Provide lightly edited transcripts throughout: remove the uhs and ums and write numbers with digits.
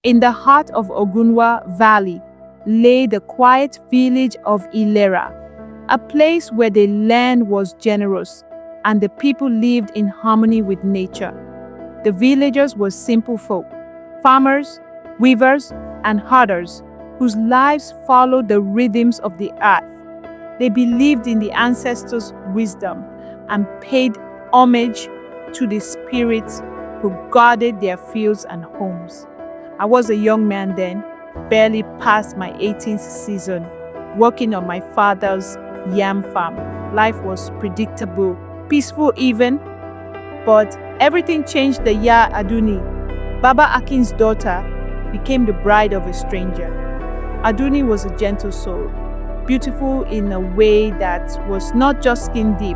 In the heart of Ogunwa Valley lay the quiet village of Ilera, a place where the land was generous and the people lived in harmony with nature. The villagers were simple folk, farmers, weavers, and herders whose lives followed the rhythms of the earth. They believed in the ancestors' wisdom and paid homage to the spirits who guarded their fields and homes. I was a young man then, barely past my 18th season, working on my father's yam farm. Life was predictable, peaceful even, but everything changed the year Adunni, Baba Akin's daughter, became the bride of a stranger. Adunni was a gentle soul, beautiful in a way that was not just skin deep.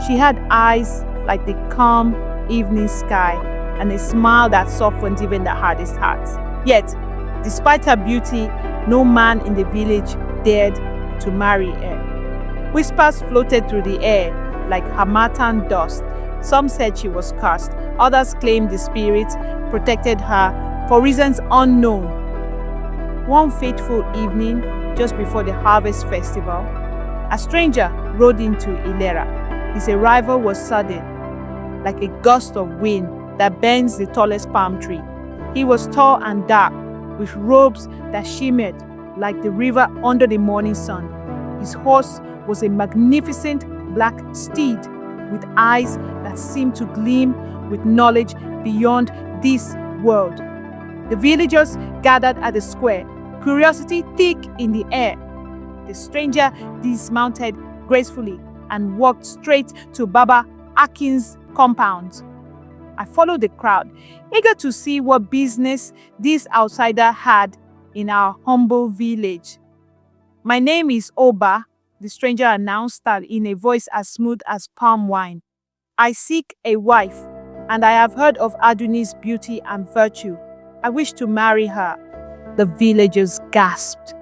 She had eyes like the calm evening sky and a smile that softened even the hardest hearts. Yet, despite her beauty, no man in the village dared to marry her. Whispers floated through the air like harmattan dust. Some said she was cursed, others claimed the spirits protected her for reasons unknown. One fateful evening, just before the harvest festival, a stranger rode into Ilera. His arrival was sudden, like a gust of wind that bends the tallest palm tree. He was tall and dark, with robes that shimmered like the river under the morning sun. His horse was a magnificent black steed with eyes that seemed to gleam with knowledge beyond this world. The villagers gathered at the square, curiosity thick in the air. The stranger dismounted gracefully and walked straight to Baba Akin's compound. I followed the crowd, eager to see what business this outsider had in our humble village. "My name is Oba," the stranger announced in a voice as smooth as palm wine. "I seek a wife, and I have heard of Adunni's beauty and virtue. I wish to marry her." The villagers gasped.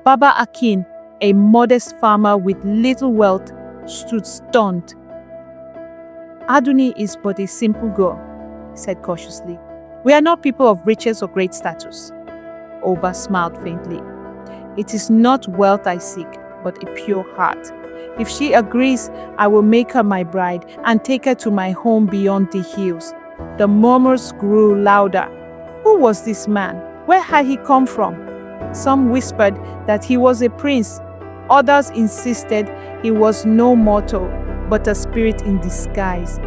Baba Akin, a modest farmer with little wealth, stood stunned. "Adunni is but a simple girl," he said cautiously. "We are not people of riches or great status." Oba smiled faintly. "It is not wealth I seek, but a pure heart. If she agrees, I will make her my bride and take her to my home beyond the hills." The murmurs grew louder. Who was this man? Where had he come from? Some whispered that he was a prince. Others insisted he was no mortal, but a spirit in disguise.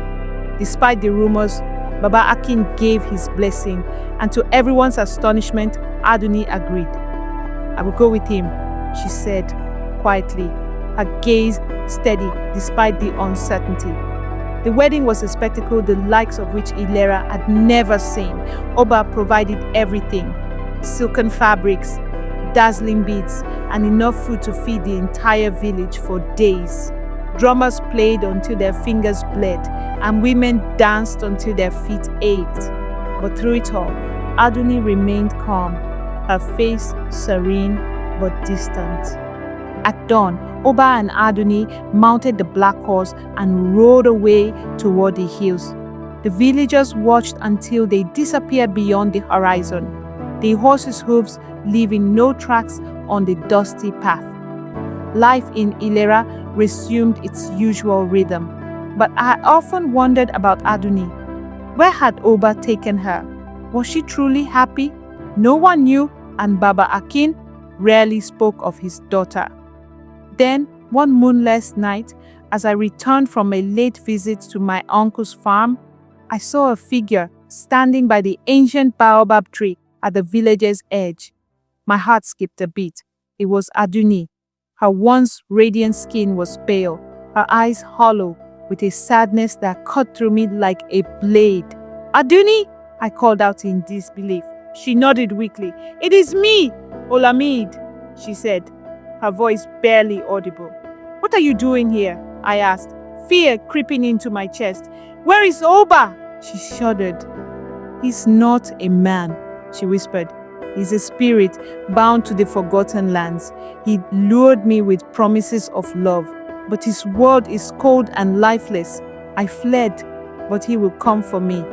Despite the rumors, Baba Akin gave his blessing, and to everyone's astonishment, Adunni agreed. "I will go with him," she said quietly, her gaze steady despite the uncertainty. The wedding was a spectacle the likes of which Ilera had never seen. Oba provided everything: silken fabrics, dazzling beads, and enough food to feed the entire village for days. Drummers played until their fingers bled, and women danced until their feet ached. But through it all, Adunni remained calm, her face serene but distant. At dawn, Oba and Adunni mounted the black horse and rode away toward the hills. The villagers watched until they disappeared beyond the horizon, the horse's hooves leaving no tracks on the dusty path. Life in Ilera resumed its usual rhythm, but I often wondered about Adunni. Where had Oba taken her? Was she truly happy? No one knew, and Baba Akin rarely spoke of his daughter. Then, one moonless night, as I returned from a late visit to my uncle's farm, I saw a figure standing by the ancient baobab tree at the village's edge. My heart skipped a beat. It was Adunni. Her once radiant skin was pale, her eyes hollow, with a sadness that cut through me like a blade. "Adunni!" I called out in disbelief. She nodded weakly. "It is me, Olamide," she said, her voice barely audible. "What are you doing here?" I asked, fear creeping into my chest. "Where is Oba?" She shuddered. "He's not a man," she whispered. "He's a spirit bound to the forgotten lands. He lured me with promises of love, but his world is cold and lifeless. I fled, but he will come for me."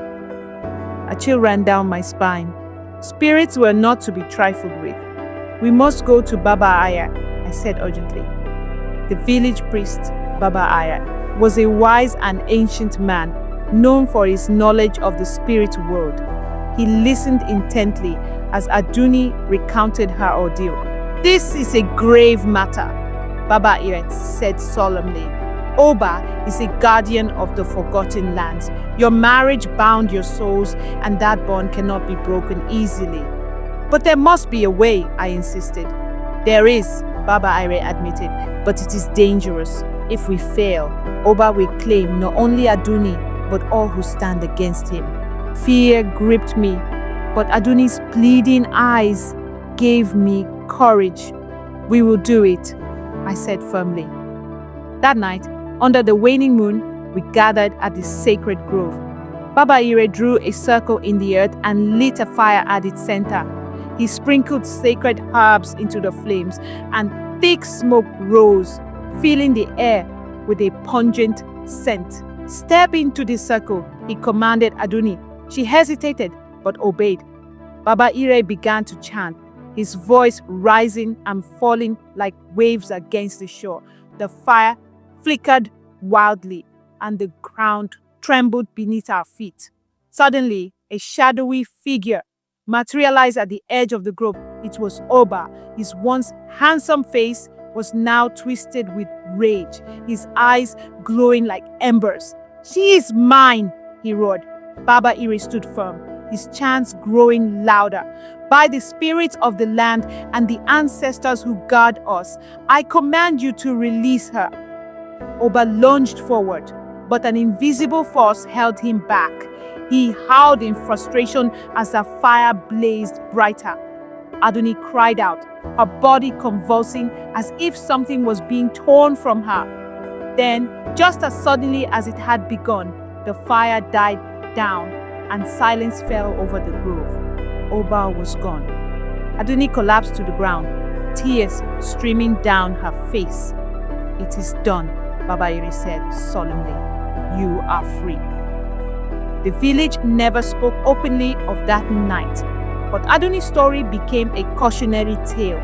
A chill ran down my spine. Spirits were not to be trifled with. "We must go to Baba Aya," I said urgently. The village priest, Baba Aya, was a wise and ancient man, known for his knowledge of the spirit world. He listened intently as Adunni recounted her ordeal. "This is a grave matter," Baba Aya said solemnly. "Oba is a guardian of the forgotten lands. Your marriage bound your souls, and that bond cannot be broken easily." "But there must be a way," I insisted. "There is," Baba Aya admitted, "but it is dangerous. If we fail, Oba will claim not only Adunni, but all who stand against him." Fear gripped me, but Adunni's pleading eyes gave me courage. "We will do it," I said firmly. That night, under the waning moon, we gathered at the sacred grove. Baba Ire drew a circle in the earth and lit a fire at its center. He sprinkled sacred herbs into the flames, and thick smoke rose, filling the air with a pungent scent. "Step into the circle," he commanded Adunni. She hesitated, but obeyed. Baba Ire began to chant, his voice rising and falling like waves against the shore. The fire flickered wildly, and the ground trembled beneath our feet. Suddenly, a shadowy figure materialized at the edge of the grove. It was Oba. His once handsome face was now twisted with rage, his eyes glowing like embers. "She is mine," he roared. Baba Ire stood firm, his chants growing louder. "By the spirits of the land and the ancestors who guard us, I command you to release her." Oba lunged forward, but an invisible force held him back. He howled in frustration as the fire blazed brighter. Adunni cried out, her body convulsing as if something was being torn from her. Then, just as suddenly as it had begun, the fire died down and silence fell over the grove. Oba was gone. Adunni collapsed to the ground, tears streaming down her face. "It is done," Baba Ire said solemnly. "You are free." The village never spoke openly of that night, but Adunni's story became a cautionary tale.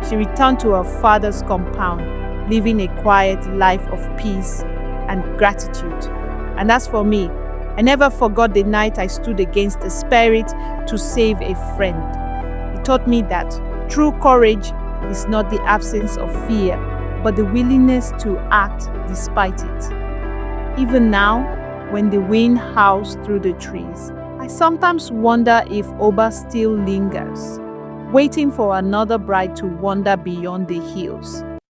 She returned to her father's compound, living a quiet life of peace and gratitude. And as for me, I never forgot the night I stood against a spirit to save a friend. It taught me that true courage is not the absence of fear, but the willingness to act despite it. Even now, when the wind howls through the trees, I sometimes wonder if Oba still lingers, waiting for another bride to wander beyond the hills.